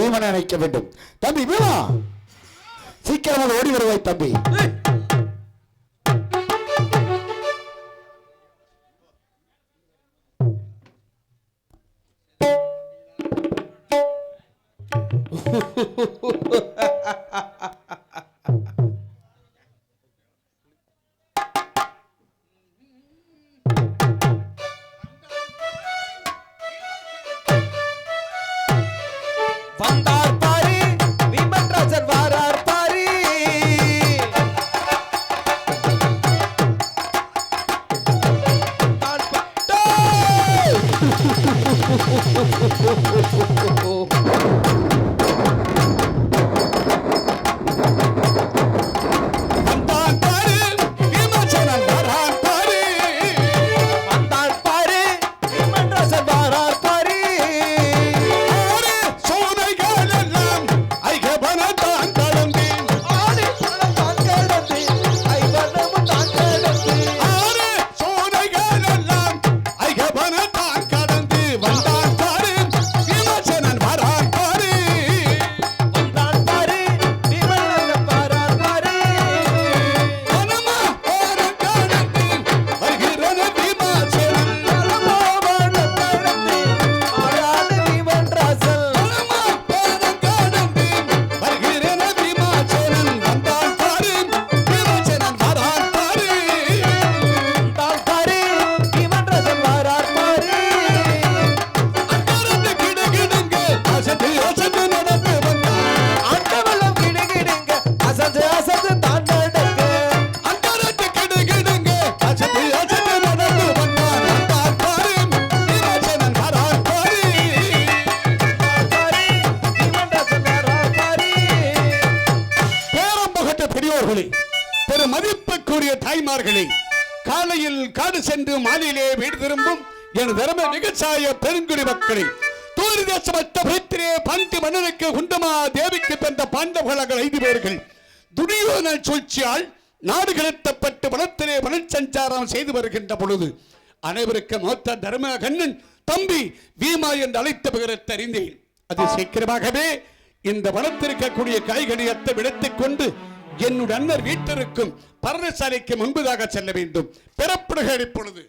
வீமனை அணைக்க வேண்டும். தம்பி வீமா, சீக்கிரமாக ஓடி வருவாய் தம்பி. வந்தார் பாரி வீமன் ராஜர் வாரார் பாரி. மதிப்புக்குரிய தாய்மார்களே, காலையில் காடு சென்று மாலையிலே வீடு திரும்பும் என் தர்ம விகசாய பெருங்குடி மக்களே, தூரி தேசமற்ற பிரித்திரே பந்து மன்னனுக்கு குண்டமா தேவிக்கு பிறந்த பாண்டவர்கள் 5 பேர்கள் துரியோதன சூழ்ச்சியால் நாடு கடத்தப்பட்டு வனத்திலே வனச்சஞ்சாரம் செய்து வருகின்ற பொழுது அனைவருக்கும் மொத்த தர்ம கண்ணன் தம்பி வீமா என்று அழைத்த பெயரை அறிந்தேன். அது சீக்கிரமாகவே இந்த வனத்திற்கக்கூடிய காய்கனியத்தை விடுத்துக் கொண்டு என்னுடைய அண்ணர் வீட்டிற்கும் பரணசாலைக்கு முன்பதாக செல்ல வேண்டும். பெறப்படுகிற இப்பொழுது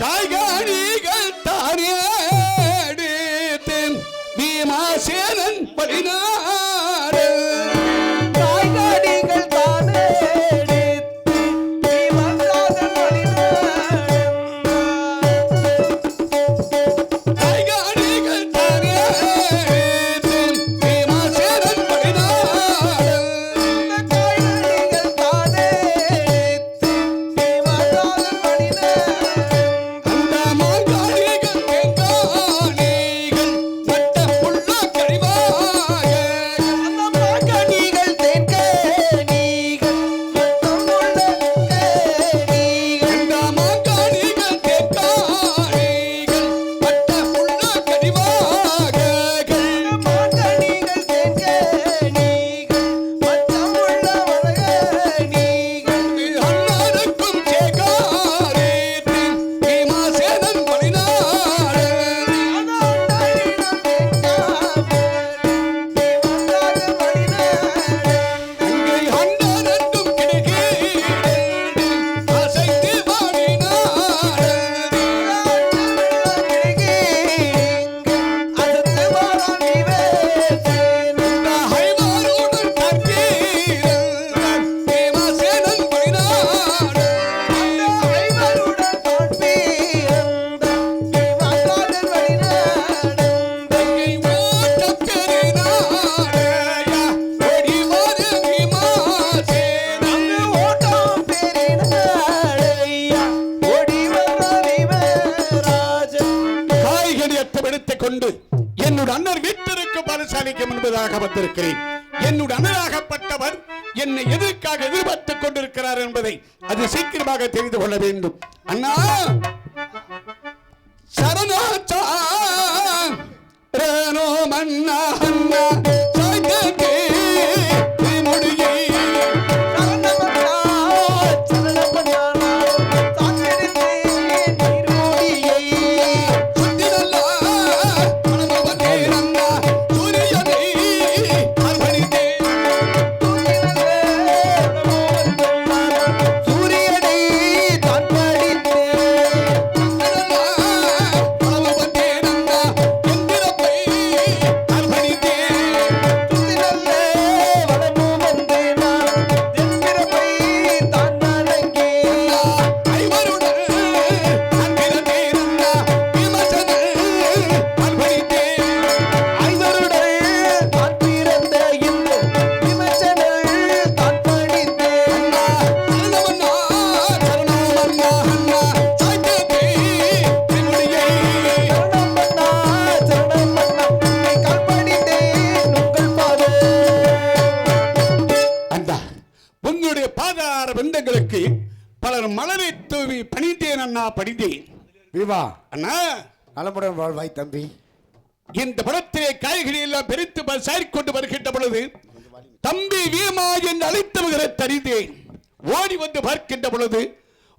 காய்கனிகள் தானே பீமாசேனன் பதினாறு என்னுடைய அண்ணர் வீட்டிற்கு பரிசாலிக்க முன்பதாக வந்திருக்கிறேன். என்னுடைய அண்ணராகப்பட்டவர் என்னை எதற்காக எதிர்பார்த்துக் கொண்டிருக்கிறார் என்பதை அது சீக்கிரமாக தெரிந்து கொள்ள வேண்டும். அண்ணா சரணாச்சா ரேனோ மன்னா அண்ணா சாய்தே முடியே மலர் மலரை தூவி பணிந்தேன் அண்ணா பணிந்தேன். பீமா அண்ணா நலமுடன் வாழ்வாய் தம்பி. இந்த படத்திலே காய்கறி எல்லாம் பெருத்து சாரிக்கொண்டு வருகின்ற பொழுது தம்பி வீமா என்று அழைத்தவர்களை தறிந்தேன். ஓடி வந்து பார்க்கின்ற பொழுது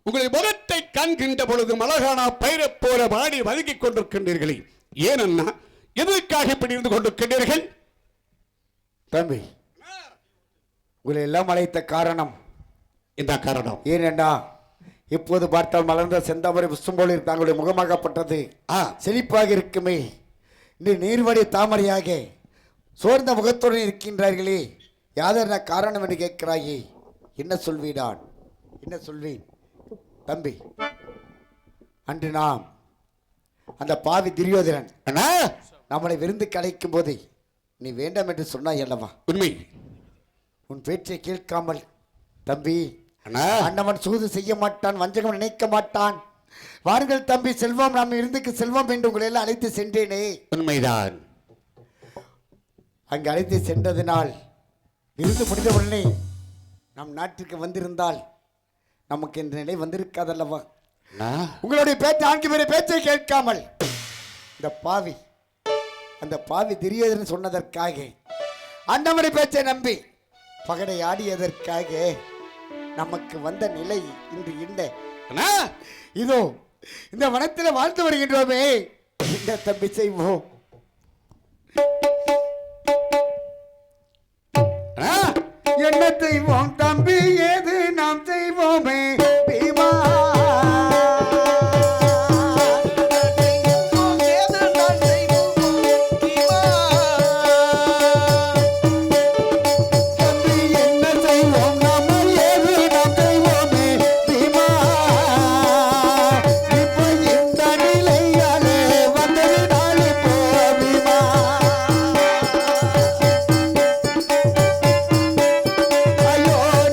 உங்களை முகத்தை காண்கின்ற பொழுது மலகானா பயிரை போல வாடி வதங்கிக் கொண்டிருக்கின்றீர்களே, ஏன் அண்ணா எதற்காக இப்படி இருந்து கொண்டிருக்கின்றீர்கள்? தம்பி உங்களை எல்லாம் அழைத்த காரணம் இந்த காரணம் ஏனென்றா இப்போது பார்த்தால் மலர்ந்த செந்தாமரை புஷ்பம் போல தங்களுடைய முகமாகப்பட்டது செழிப்பாக இருக்குமே, இந்த நீர்வடி தாமரையாக சோர்ந்த முகத்துடன் இருக்கின்றார்களே, யாதென்ன காரணம் என்று கேட்கிறாயே, என்ன சொல்வீடான், என்ன சொல்வேன் தம்பி? அன்று நாம் அந்த பாவி துரியோதனன் நம்மளை விருந்துக்கு அழைக்கும் போது நீ வேண்டாம் என்று சொன்னாய் அல்லவா? உண்மை. உன் பேச்சை கேட்காமல் தம்பி அண்ணவன் சூது செய்ய மாட்டான், வஞ்சகம் நினைக்க மாட்டான், வாருங்கள் தம்பி செல்வம், நாம் விருந்துக்கு செல்வம் என்று உங்களை எல்லாம் அழைத்து சென்றேனே. உண்மைதான். அங்கு அழைத்து சென்றதினால் விருந்து முடிந்தவுடனே நம் நாட்டிற்கு வந்திருந்தால் நமக்கு இந்த நிலை வந்திருக்காதல்லவா? உங்களுடைய பேச்சு ஆண்கு பேரை பேச்சை கேட்காமல் இந்த பாவி அந்த பாவி துரியோதனன் சொன்னதற்காக அண்ணவனை பேச்சை நம்பி பகடை ஆடியதற்காக நமக்கு வந்த நிலை இன்று என்ன? இதோ இந்த வனத்தில் வாழ்ந்து வருகின்றோமே, என்ன தம்பி செய்வோம்? என்ன செய்வோம் தம்பி, ஏது நாம் செய்வோமே பீமா.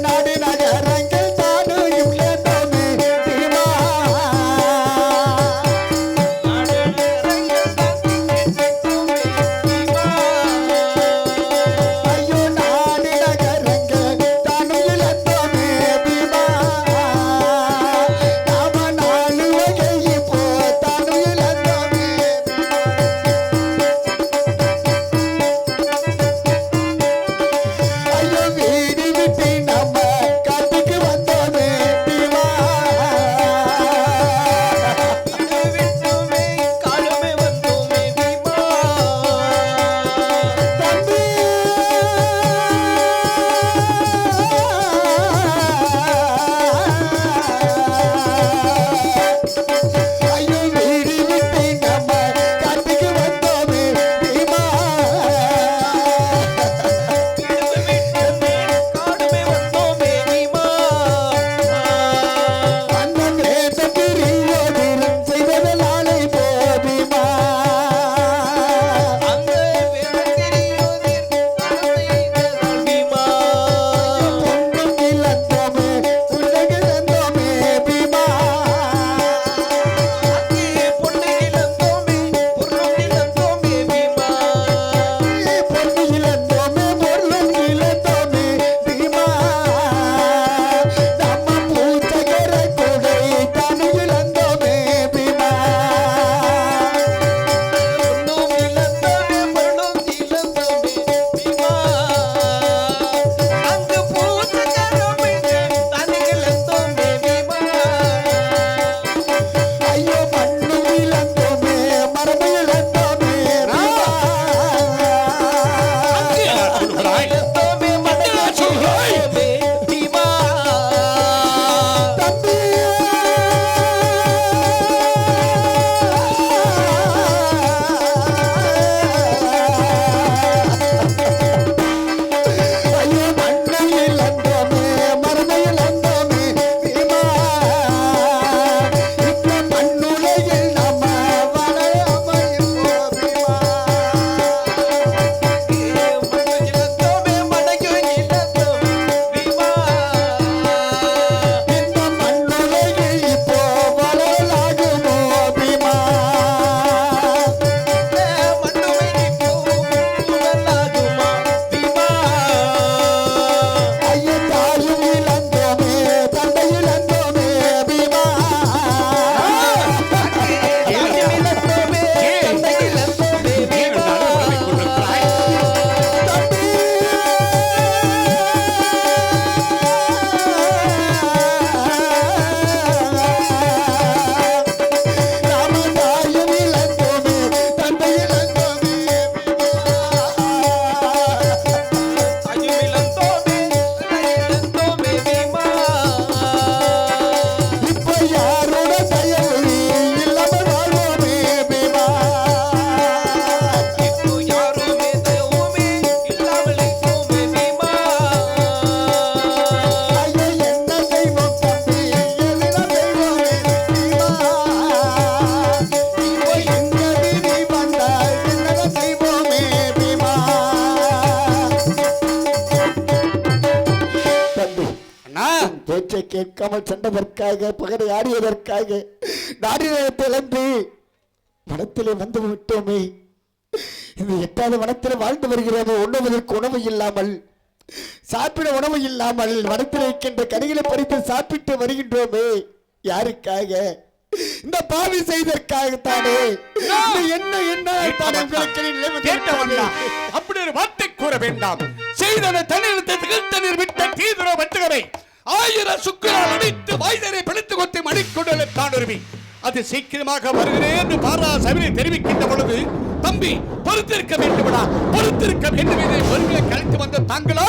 நாடு நகர பேச்சை கேட்காமல் சென்றதற்காக பகரை ஆடியதற்காக நாடினத்தை இழந்து வனத்திலே வந்து விட்டோமே. இந்த எட்டாவது வனத்தில் வாழ்ந்து வருகிறோமோ, உண்ணுவதற்கு உணவு இல்லாமல், சாப்பிட உணவு இல்லாமல் வனத்தில் இருக்கின்ற கனிகளை பறித்து சாப்பிட்டு வருகின்றோமே. யாருக்காக? இந்த பாவி செய்தற்காகத்தானே. என்ன என்ன அப்படி ஒரு வார்த்தை கூற வேண்டாம். செய்தன தண்ணீர் விட்ட தீவிர வட்டுகளை 1000 சுக்குறால் அடித்து வாய்தரை பிடித்து கொத்தி மணிக்குடலை தாண்டுருவி அது சீக்கிரமாக வருகிறேன் என்று பாரா சபையை தெரிவிக்கின்ற பொழுது, தம்பி பொறுத்திருக்க வேண்டும்டா, பொறுத்திருக்க வேண்டும் என்று பொறுமையை கழித்து வந்த தாங்களா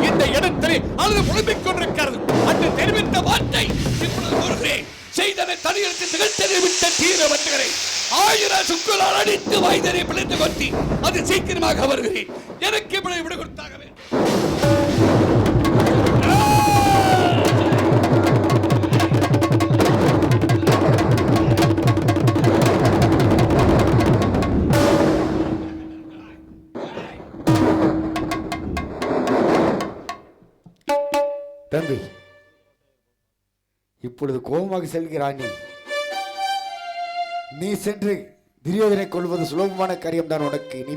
இந்த இடத்திலே அது புலம்பிக் கொண்டிருக்கிறது. அன்று தெரிவித்த வார்த்தை இப்பொழுது கூறுகிறேன். செய்தனை தனியெடுத்து திகழ்த்தனை விட்ட தீர வட்டுகளை 1000 சுக்குறால் அடித்து வாய்தரை பிடித்து கொத்தி அது சீக்கிரமாக வருகிறேன். எனக்கு இப்படி விடு கொடுத்தாக வேண்டும். தம்பி, இப்பொழுது கோபமாக செல்கிறான். நீ சென்று துரியோதனை கொள்வது சுலபமான காரியம்தான் உனக்கு. நீ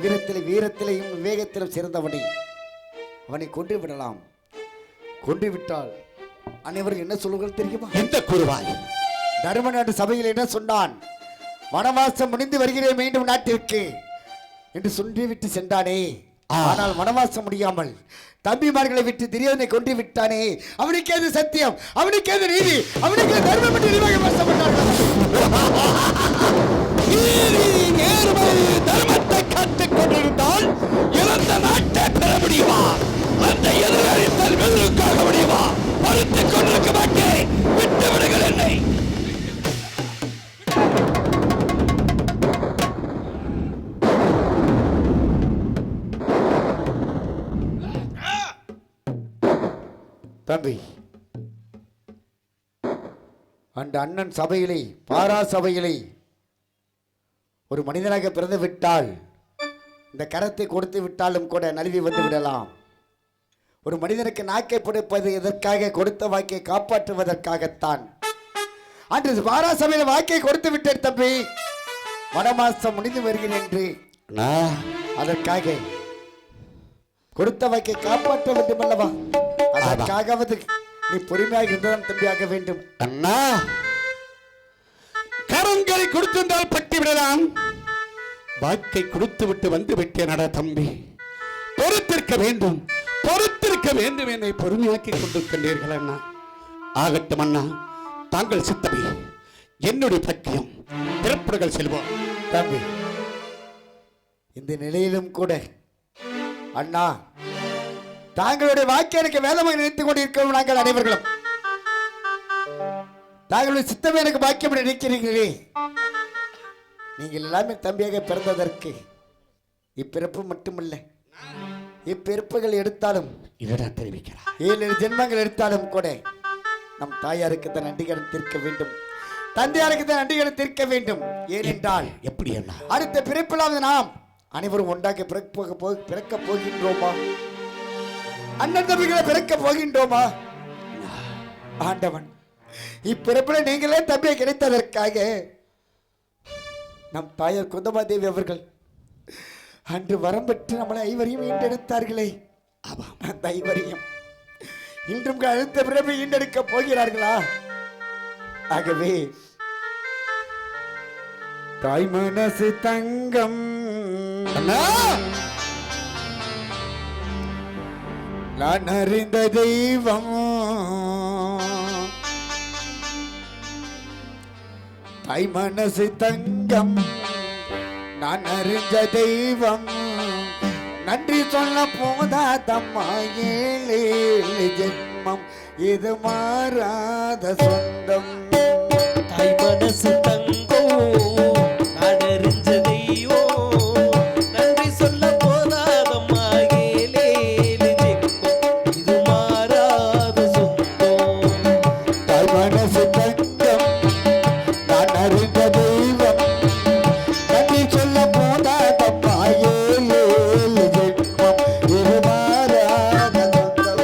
வீரத்திலையும் விவேகத்திலும் சிறந்தவனை அவனை கொன்று விடலாம். கொன்று விட்டால் அனைவரும் என்ன சொல்லுங்கள் தெரியுமா? எந்த கூறுவாய்? தர்ம நாட்டு சபையில் என்ன சொன்னான்? வனவாசம் முடிந்து வருகிறேன் மீண்டும் நாட்டிற்கு என்று சொல்லிவிட்டு சென்றானே. ஆனால் வனவாசம் முடியாமல் தம்பிமார்களை விட்டு துரியோதனை கொன்று விட்டானே. அவனுக்கு ஏது சத்தியம்? அவனுக்கு ஏது நீதி? அவனுக்கு தர்மம் என்று தர்மத்தை காத்துக் கொண்டிருந்தால் இறந்த நாட்டை பெற முடியுமா? அந்த எதிரறித்தல் வெறுக்காக முடியுமா? மறுத்துக் கொண்டிருக்க மாட்டேன். விட்டு விடுங்கள் என்னை. தம்பி, அந்த அண்ணன் சபையிலே, பாரா சபையிலே ஒரு மனிதனாக பிறந்து விட்டால், இந்த கரத்தை கொடுத்து விட்டாலும் கூட நழுவி வந்து விடலாம். ஒரு மனிதனுக்கு நாக்கை பிடிப்பது எதற்காக? கொடுத்த வாக்கை காப்பாற்றுவதற்காகத்தான். அன்று பாரா சபையில் வாக்கை கொடுத்து விட்டேன் தம்பி. வனமாசம் முடிந்து வருகிறேன் என்று அதற்காக கொடுத்த வாக்கை காப்பாற்ற வேண்டும் அல்லவா? அதற்காகவது நீ பொறுமையாக இருந்ததான் தம்பியாக வேண்டும். அண்ணா, கரங்களை கொடுத்திருந்தால் பட்டி விடலாம். வாக்கை கொடுத்து விட்டு வந்து விட்டேனடா தம்பி. பொறுத்திருக்க வேண்டும், பொறுத்திருக்க வேண்டும். என்னை பொறுமையாக்கி கொண்டிருக்கின்றீர்கள் அண்ணா. ஆகட்டும் அண்ணா, தாங்கள் சித்தமே. என்னுடைய பக்கியம் பிறப்புகள் செல்வோம். தம்பி, இந்த நிலையிலும் கூட அண்ணா, தாங்களுடைய வாக்கை எனக்கு வேதமாக நினைத்துக் கொண்டிருக்கிறோம். நாங்கள் அனைவர்களும் தாங்களுடைய சித்தமே எனக்கு பாக்கியம் நினைக்கிறீர்களே. நீங்கள் எல்லாமே தம்பியாக பிறந்ததற்கு இப்பிறப்பு மட்டுமல்ல, இப்பிறப்புகள் எடுத்தாலும் இதெல்லாம் தெரிவிக்கிறார். 7 ஜென்மங்கள் எடுத்தாலும் கூட நம் தாயாருக்கு தான் நன்றிகடன் தீர்க்க வேண்டும், தந்தையாருக்கு தான் நன்றிகடன் தீர்க்க வேண்டும். ஏனென்றால் எப்படி என்ன அடுத்த பிறப்பிலாவது நாம் அனைவரும் ஒன்றாக பிறக்க போகின்றோமா? அண்ணன் தம்பிகளை பிறக்க போகின்றோமா? ஆண்டவன், இப்பிறப்பில் நீங்களே தம்பியை கிடைத்ததற்காக நம் தாயார் குந்தமாதேவி அவர்கள் அன்று வரம் பெற்று நம்மளை ஐவரையும் ஈண்டெடுத்தார்களே. அந்த ஐவரையும் இன்றும் அடுத்த பிறப்பை ஈண்டெடுக்க போகிறார்களா? ஆகவே தாய் மனசு தங்கம், நான் அறிந்த தெய்வம், தாய் மனசு தங்கம், நான் அறிந்த தெய்வம், நன்றி சொல்ல போதாதம்மா 7 ஜென்மம் இது மாறாத சொந்தம். தாய் மனசு தங்கோ, நான் அறிஞ்ச தெய்வம், நன்றி சொல்ல போதாதம்மா 7 ஜென்மம் இது மாறாத சொந்தம். தாய் மனசு தங்கம், நான் அறிந்த தெய்வம், நன்றி சொல்ல போதாதம்மா 7 ஜென்மம் இது மாறாத சொந்தம்.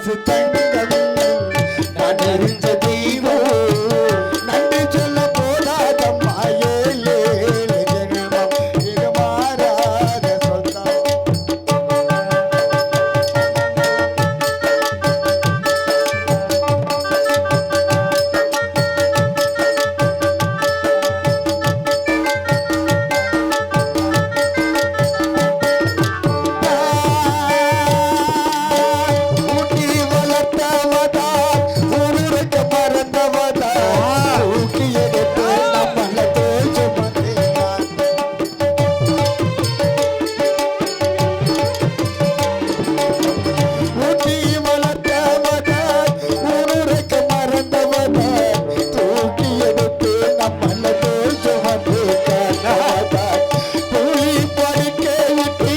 மனசு தங்கம் நான் அறிஞ்ச தெய்வம் நன்றி சொல்ல போதாதம்மா ஏழு ஜென்மம் இது மாறாத சொந்தம். ஊட்டி வளர்த்தவதா ஊருக்கு மறந்தவதா ஊட்டி எடுத்து நம்மள தோல் சுமந்தேன். ஊட்டி வளர்த்தவதா ஊருக்கு மறந்தவதா தூக்கி எடுத்து நம்மள தோல் சுமந்தேன். தூளி படிக்க விட்டு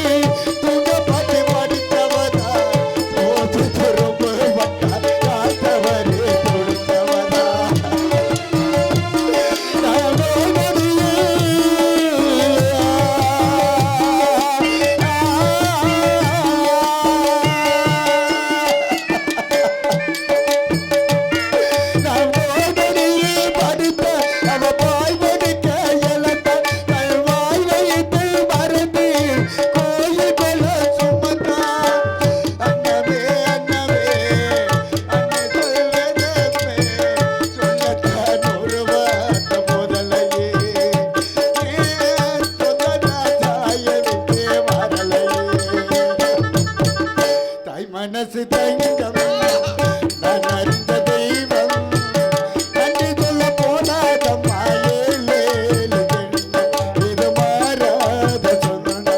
தூங்க பாட்டி படித்தவதா போது திரும்ப வட்டா காத்தவரே கொடுத்தவதா படித்த அவ பாய் படிக்க இழந்த கல்வாய் வைத்து மறந்து கோயில்கள சுமந்தா அண்ணவே அண்ணவே அண்ணே சொல்லதே சொல்லத்தான் ஒரு வார்த்தை முதலையே சொந்தனா தாய விட்டு வரலையே தாய் மனசு தங்கம் நான் அறிந்த தெய்வம் நன்றி சொல்ல போனாதம்மா ஏழு ஜென்மம் இது மாறாத சொந்தம்.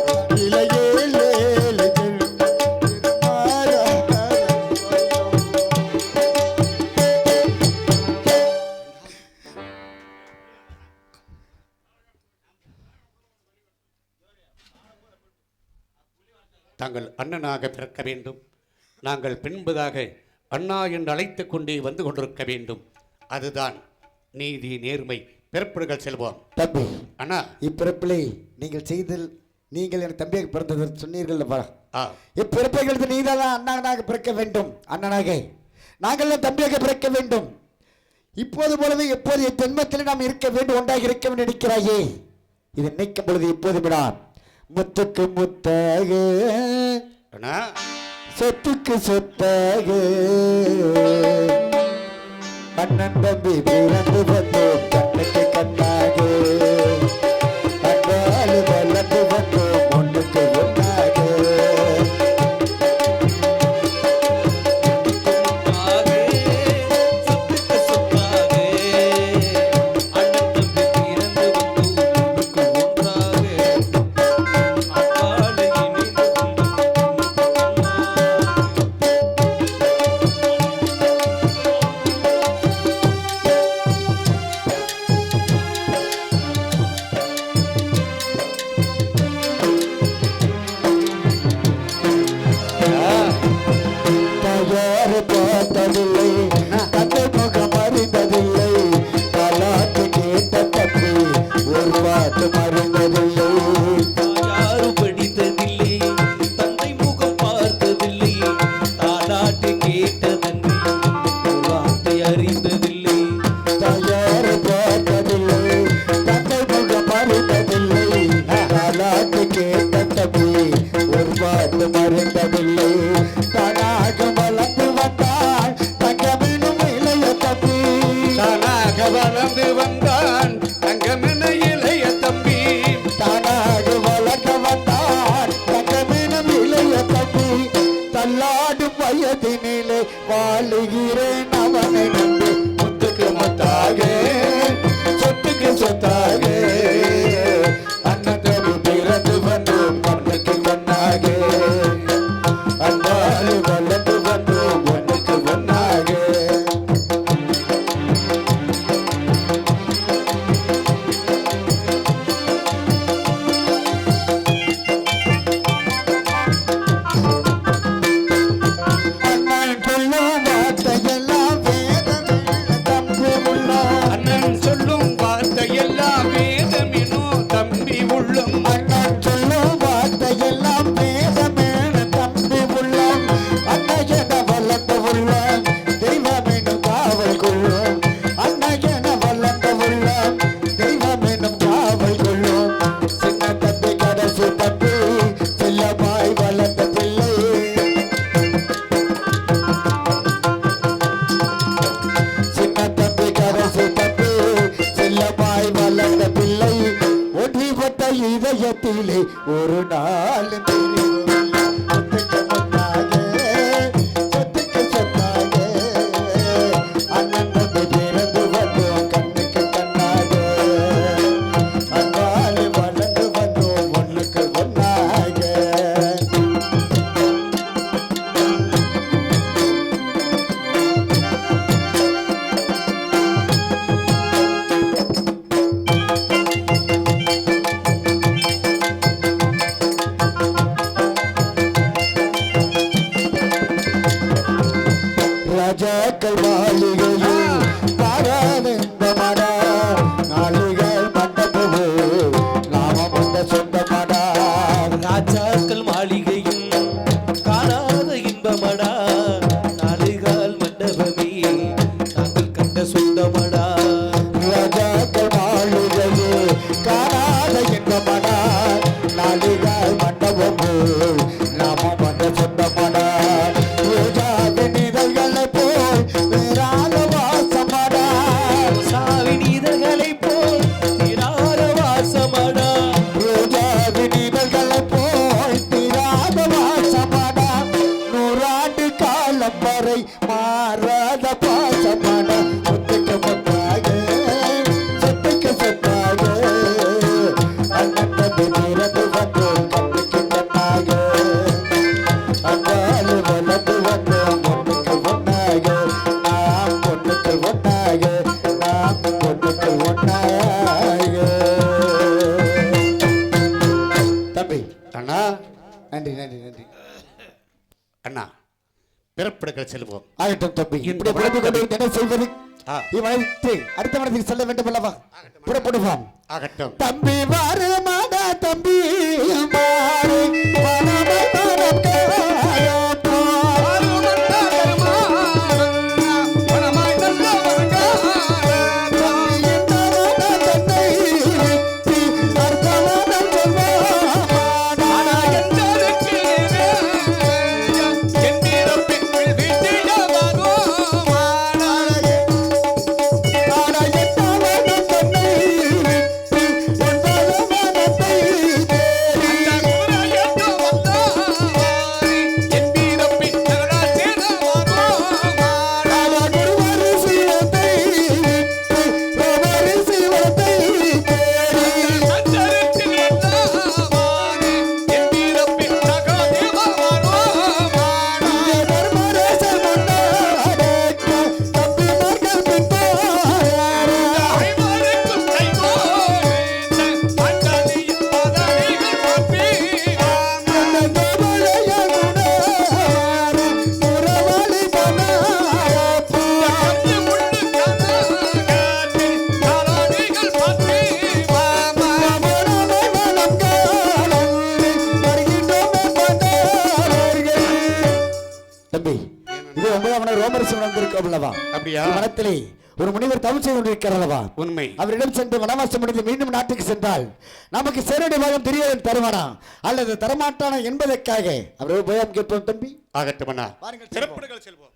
இல ஏழு ஜென்மம் இது மாறாத தாங்கள் அண்ணனாக பிறக்க வேண்டும். நாங்கள் பின்பதாக அண்ணா என்று அழைத்துக் கொண்டே வந்து கொண்டிருக்க வேண்டும். அதுதான் நீதி நேர்மை. பிறப்புகள் செல்வோம். தம்பி அண்ணா இப்பிறப்பிலே நீங்கள் என் தம்பியாக பிறந்தது சொன்னீர்கள் அல்லவா? ஆ இப்பிறப்பைகளுக்கு நீதான் அண்ணனாக பிறக்க வேண்டும். அண்ணனாக நாங்கள் என் தம்பியாக பிறக்க வேண்டும். இப்போது போலவே எப்போது என் ஜென்மத்தில் நாம் இருக்க வேண்டும், ஒன்றாக இருக்க வேண்டும் நினைக்கிறாயே. இது நினைக்கும் பொழுது இப்போது விடான் முத்துக்கு முத்தாக அண்ணா சொத்துக்கு சொத்தாக அண்ணன் தம்பி பிறந்து வந்தோம் கண்ணுக்கு கண்ணாக அன்பால் வளர்ந்து வந்தோம் ஒன்றுக்கு ஒன்றாக சொத்துக்கு சொத்தாக அண்ணன் தம்பி பிறந்து வந்து ஒன்றாக அப்பாலை இணைந்து தயார் பார்த்ததில்லை தந்தை முகம் அறிந்ததில்லை கலாட்டு கேட்ட தப்பி ஒரு பாட்டு மறைந்ததில்லை யாரும் படித்ததில்லை, தந்தை முகம் பார்த்ததில்லை, தாலாட்டு கேட்டதன்றி ஒரு வார்த்தை அறிந்ததில்லை. தயார் பார்த்ததில்லை தந்தை முகம் அறிந்ததில்லை கலாட்டு கேட்ட தப்பி ஒரு பாட்டு மறைந்ததில்லை தானாக வளர்ந்து வந்தாள் தங்கமினும் இளைய தப்பி தானாக வளர்ந்து வந்தான் தங்கமென இளைய தம்பி. தானாக வளர்ந்து வந்தாள் தங்கமினும் இளைய தப்பி தள்ளாடும் வயதினிலே வாழுகிறேன் அவனை நம்பி முத்துக்கு முத்தாக சொத்துக்கு சொத்தாக அண்ணன் தம்பி பிறந்து வந்தோம் கண்ணுக்கு கண்ணாக அன்பால் வளர்ந்து வந்தோம் ஒன்றுக்கு ஒன்றாக அண்ணன் சொல்லும் வார்த்தையெல்லாம் வந்தாலும் சொத்துக்கு சொத்தாக சொத்துக்கு சொத்தாக அண்ணன் தம்பி பிறந்து வந்தோம் கண்ணுக்கு கண்ணாக அன்பாலே வளர்ந்து வந்தோம் ஒண்ணுக்கு ஒண்ணாக ராஜாக்கள் மாளிகையில் பாரானந்த மடா நாளிகள் மண்டபமோ நாம வந்த சொந்த மடா ராஜாக்கள் மாளிகையும் காணாத இன்பமடா நாளுகால் மண்டபமே நாங்கள் கண்ட சொந்தமடா ராஜாக்கள் மாளிகையில் காணாத இந்த மடா நாளிகள் மண்டபமோ நாம வந்த சொந்த மடா ரோஜாவின் இதழ்களை போல் வேறாத வாசமடா சாவின் இதழ்களை போல் திரார வாசமடா ரோஜாவின் இதழ்களை போல் திராத வாசமடா நூறாண்டு காலம் வரை மாறாத பாசமடா சொத்துக்கு சொத்தாக சொத்துக்கு சொத்தாக அண்ணன் தம்பி பிறந்து வந்தோம் கண்ணுக்கு கண்ணாக அங்காலு வளர்ந்து வந்தோம் ஒண்ணுக்கு ஒண்ணாக நாம் பொண்ணுக்கு ஒண்ணாக நாம் பொண்ணுக்கு ஒண்ணாக தம்பி அண்ணா நன்றி நன்றி நன்றி அண்ணா பிறப்பிடங்கள் செல்வோம் ஆகட்டும் தம்பி இந்த இப்படி புலம்பிக் கொண்டு என்ன செய்வது ஆ. இவனைத்து அடுத்த மனதிற்கு செல்ல வேண்டும் அல்லவா புறப்படுவான் ஆகட்டும் தம்பி வாரு மாடா தம்பி மாறு மனமை மறக்காயோ தம்பி இது ஒன்பதாம் ரோமரசம் வந்திருக்கோம் அல்லவா அப்படியா? மனத்திலே ஒரு முனிவர் தவம் செய்து கொண்டிருக்கிறல்லவா உண்மை அவரிடம் சென்று வனவாசம் முடிந்து மீண்டும் நாட்டுக்கு சென்றால் நமக்கு சேரடி பாகம் தெரியாது தருவானா அல்லது தரமாட்டானா என்பதற்காக அவர் பயம் கேட்போம் தம்பி ஆகட்டும் அண்ணா பாருங்கள் பிறப்பிடங்கள் செல்வோம்